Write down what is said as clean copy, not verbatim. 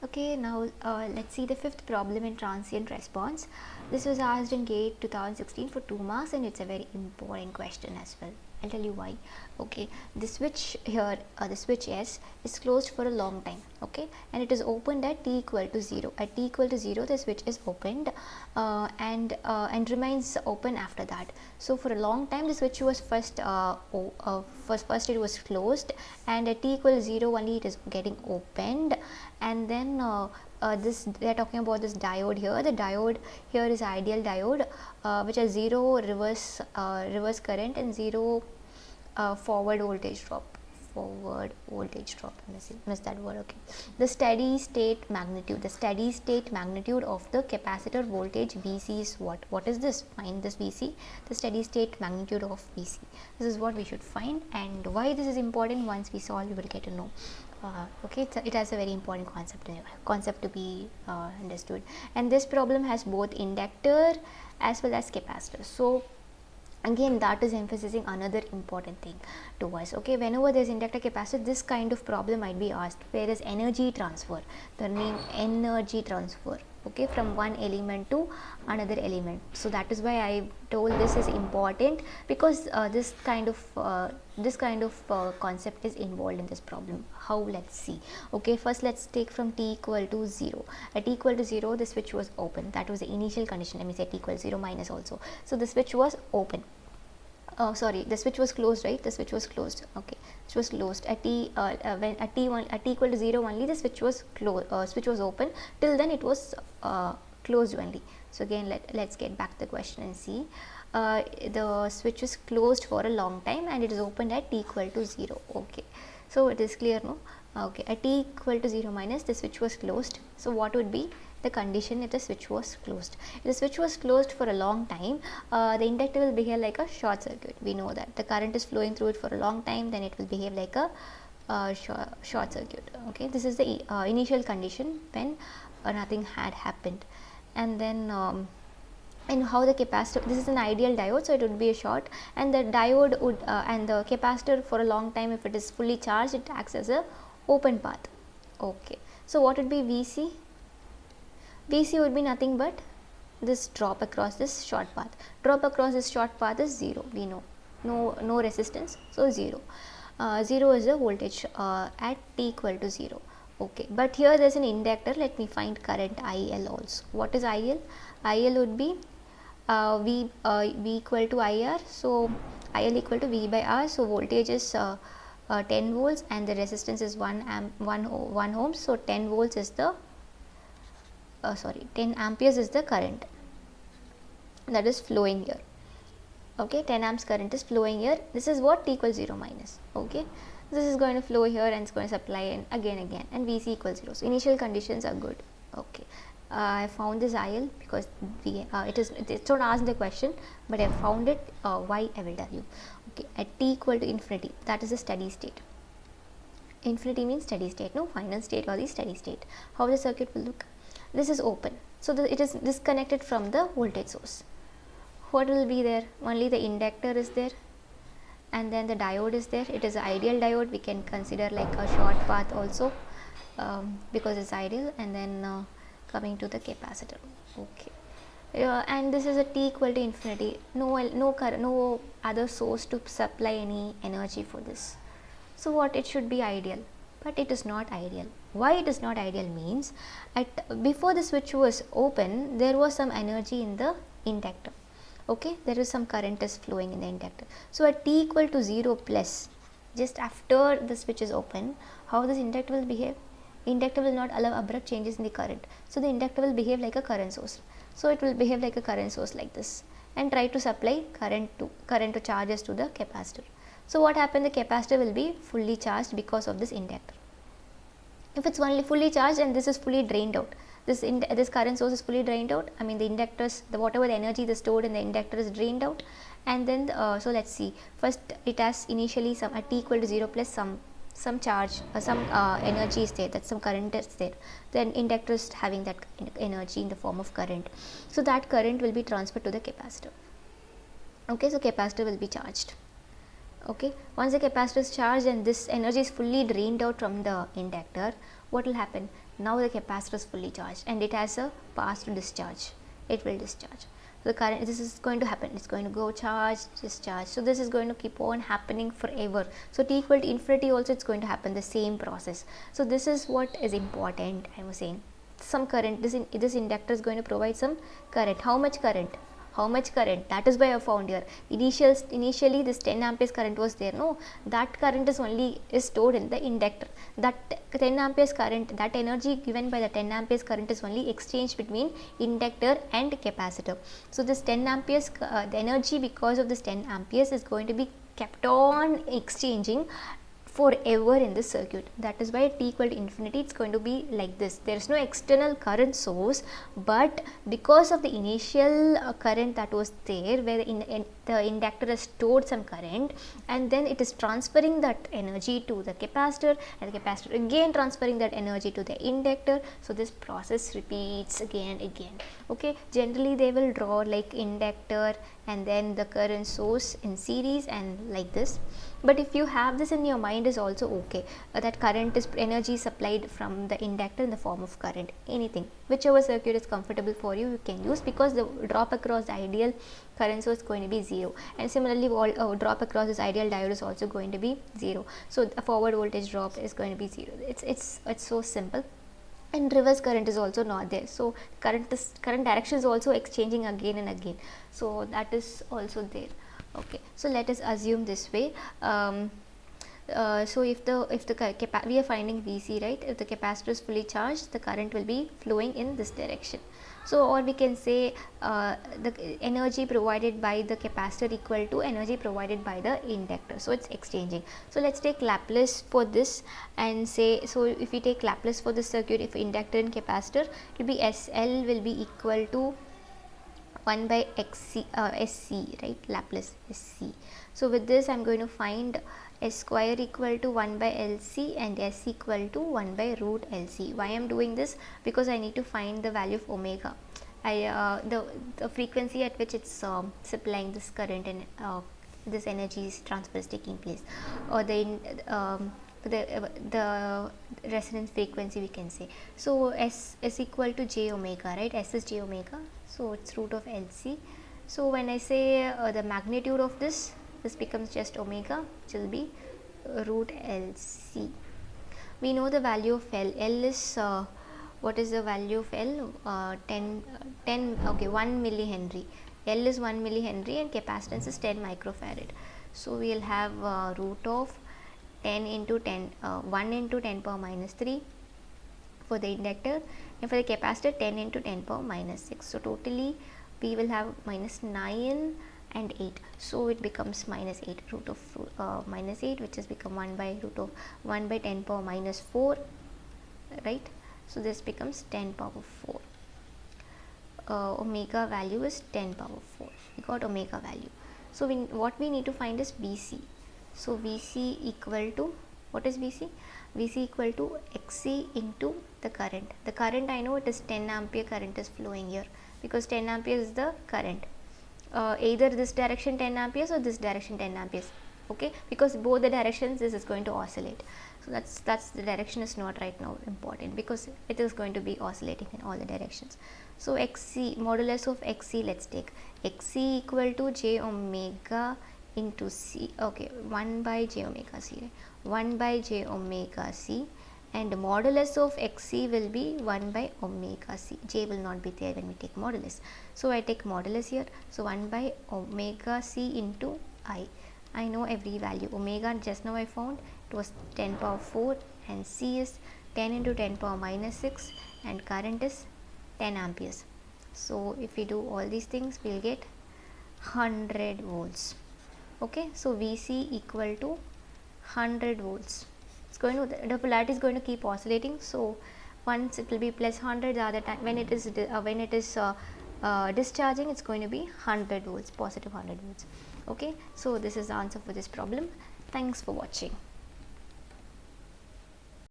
Okay, now let's see the fifth problem in transient response. This was asked in GATE 2016 for 2 marks, and it's a very important question as well. I'll tell you why. Okay, the switch here, the switch S is closed for a long time. Okay, and it is opened at t equal to 0. At t equal to 0, the switch is opened and remains open after that. So for a long time, the switch was first first it was closed, and at t equal to 0 only it is getting opened, and then this they are talking about this diode here. The diode here is ideal diode, which has 0 reverse current and 0 forward voltage drop. Forward voltage drop, miss that word. Okay, the steady state magnitude of the capacitor voltage Vc is what is this? Find this Vc, the steady state magnitude of Vc. This is what we should find, and why this is important, once we solve you will get to know. Okay, it has a very important concept to be understood, and this problem has both inductor as well as capacitor. So again, that is emphasizing another important thing to us. Okay, whenever there is inductor capacitor, this kind of problem might be asked. Where is energy transfer? The name energy transfer. Okay, from one element to another element. So that is why I told this is important, because this kind of concept is involved in this problem. How? Let's see. Okay, first let's take from t equal to 0. At t equal to 0, the switch was open. That was the initial condition. Let me say t equal to 0 minus also. So the switch was open. Sorry, the switch was closed, right? The switch was closed. Okay, it was closed at t when at t equal to 0 only, the switch was switch was open. Till then it was closed only. So again, let's get back to the question and see. The switch is closed for a long time, and it is opened at t equal to 0. Okay, so it is clear, no? Okay, at t equal to 0 minus, the switch was closed. So what would be the condition if the switch was closed? If the switch was closed for a long time, the inductor will behave like a short circuit. We know that the current is flowing through it for a long time, then it will behave like a short circuit. Okay, this is the initial condition when nothing had happened. And then and how the capacitor, this is an ideal diode, so it would be a short, and the diode would and the capacitor for a long time, if it is fully charged, it acts as a open path. Okay, so what would be Vc? Vc would be nothing but this drop across this short path. Drop across this short path is 0. We know, no resistance, so 0. 0 is the voltage at t equal to 0. Okay, but here there is an inductor. Let me find current IL also. What is IL? IL would be V equal to IR. So IL equal to V by R. So voltage is 10 volts, and the resistance is 1 ohm. So 10 volts is the 10 amperes is the current that is flowing here. Okay, 10 amps current is flowing here. This is what t equals 0 minus. Okay, this is going to flow here, and it's going to supply and again, and Vc equals 0. So initial conditions are good. Okay, I found this IL because it's not asked the question, but I found it. Why, I will tell you. Okay, at t equal to infinity, that is a steady state. Infinity means steady state, no final state or the steady state. How the circuit will look? This is open, so it is disconnected from the voltage source. What will be there? Only the inductor is there, and then the diode is there. It is an ideal diode. We can consider like a short path also, because it's ideal. And then coming to the capacitor. Okay, and this is a t equal to infinity. No other source to supply any energy for this. So what, it should be ideal, but it is not ideal. Why it is not ideal means, before the switch was open, there was some energy in the inductor. Okay, there is some current is flowing in the inductor. So at t equal to 0 plus, just after the switch is open, how this inductor will behave? Inductor will not allow abrupt changes in the current. So the inductor will behave like a current source. So it will behave like a current source like this, and try to supply current to charges to the capacitor. So what happened? The capacitor will be fully charged because of this inductor. If it's only fully charged and this is fully drained out, this current source is fully drained out, I mean the inductors, whatever the energy is stored in the inductor is drained out, and then so let's see, first it has initially some at t equal to 0 plus some charge, some energy is there, that some current is there, then inductor is having that energy in the form of current, so that current will be transferred to the capacitor. Okay, so capacitor will be charged. Okay, once the capacitor is charged and this energy is fully drained out from the inductor, what will happen? Now the capacitor is fully charged and it has a path to discharge. It will discharge. So the current, this is going to happen, it's going to go charge, discharge. So this is going to keep on happening forever. So t equal to infinity also it's going to happen the same process. So this is what is important. I was saying some current, this inductor is going to provide some current. How much current? How much current? That is why I found here initially this 10 amperes current was there. No, that current is stored in the inductor. That 10 amperes current, that energy given by the 10 amperes current is only exchanged between inductor and capacitor. So this 10 amperes the energy because of this 10 amperes is going to be kept on exchanging forever in this circuit. That is why t equal to infinity it's going to be like this. There is no external current source, but because of the initial current that was there, where the inductor has stored some current and then it is transferring that energy to the capacitor and the capacitor again transferring that energy to the inductor. So this process repeats again and again. Okay, generally they will draw like inductor and then the current source in series and like this. But if you have this in your mind is also okay, that current is energy supplied from the inductor in the form of current, anything, whichever circuit is comfortable for you, you can use, because the drop across the ideal current source is going to be 0, and similarly all drop across this ideal diode is also going to be 0. So the forward voltage drop is going to be 0. It's so simple. And reverse current is also not there, so current direction is also exchanging again and again, so that is also there. Okay, so let us assume this way. So if the we are finding Vc, right? If the capacitor is fully charged, the current will be flowing in this direction. So or we can say the energy provided by the capacitor equal to energy provided by the inductor, so it's exchanging. So let's take Laplace for this and say, so if we take Laplace for this circuit, if inductor and capacitor, it will be SL will be equal to 1 by xc, SC, right? Laplace SC. So with this I am going to find S square equal to 1 by LC and S equal to 1 by root LC. Why I am doing this? Because I need to find the value of omega. The frequency at which it's supplying this current and this energy transfer is taking place, or the resonance frequency we can say. So S is equal to j omega, right? S is j omega, so it's root of LC. So when I say the magnitude of this becomes just omega, which will be root LC. We know the value of L. L is what is the value of L? 1 millihenry. L is 1 millihenry and capacitance is 10 microfarad. So we will have root of 10 into 10, 1 into 10 power minus 3 for the inductor, and for the capacitor 10 into 10 power minus 6. So totally we will have minus 9 and 8, so it becomes minus 8, root of minus 8, which has become 1 by root of 1 by 10 power minus 4, right? So this becomes 10 power 4. Omega value is 10 power 4. We got omega value. So what we need to find is Vc. So Vc equal to, what is Vc? Vc equal to Xc into the current. The current, I know it is 10 ampere current is flowing here, because 10 amperes is the current. Either this direction 10 amperes or this direction 10 amperes, okay, because both the directions this is going to oscillate. So that's the direction is not right now important, because it is going to be oscillating in all the directions. So Xc, modulus of Xc, let's take Xc equal to j omega into C, okay, 1 by j omega C, right? 1 by j omega C, and modulus of Xc will be 1 by omega C. J will not be there when we take modulus. So I take modulus here. So 1 by omega C into I. I know every value. Omega just now I found it was 10 power 4 and C is 10 into 10 power minus 6 and current is 10 amperes. So if we do all these things, we will get 100 volts. Okay, so Vc equal to 100 volts. It's going to, the polarity is going to keep oscillating. So once it will be plus 100, the other time when it is discharging, it's going to be 100 volts, positive 100 volts. Okay, so this is the answer for this problem. Thanks for watching.